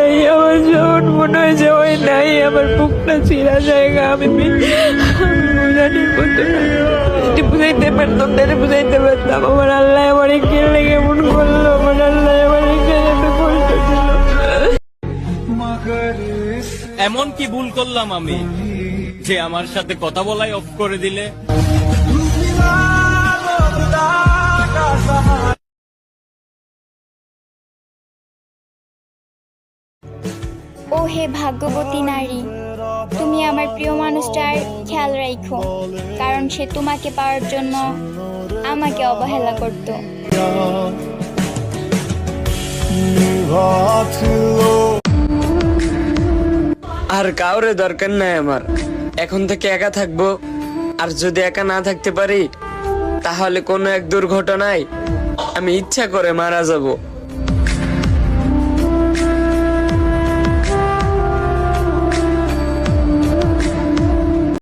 নাই, আমার যখন মনে হয় যে ওই নাই, আমার বুকটা চিরা জায়গা। আমি বুঝানির মতো না, যদি বুঝাইতে পারতাম তাহলে বুঝাইতে পারতাম। আমার আল্লাহ আমার কে লেগে এমন করলো, আমার আল্লাহ আমার কে এত কষ্ট দিল। এমন কি ভুল করলাম আমি যে আমার সাথে কথা বলাই অফ করে দিলে? ও হে ভাগ্যবতী নারী, তুমি আমার প্রিয় মানুষটার খেয়াল রাখো, কারণ সে তোমাকে পাওয়ার জন্য আমাকে অবহেলা করত। আর কাউরে দরকার নাই আমার, এখন থেকে একা থাকবো। আর যদি একা না থাকতে পারি তাহলে কোনো এক দুর্ঘটনায় আমি ইচ্ছা করে মারা যাব।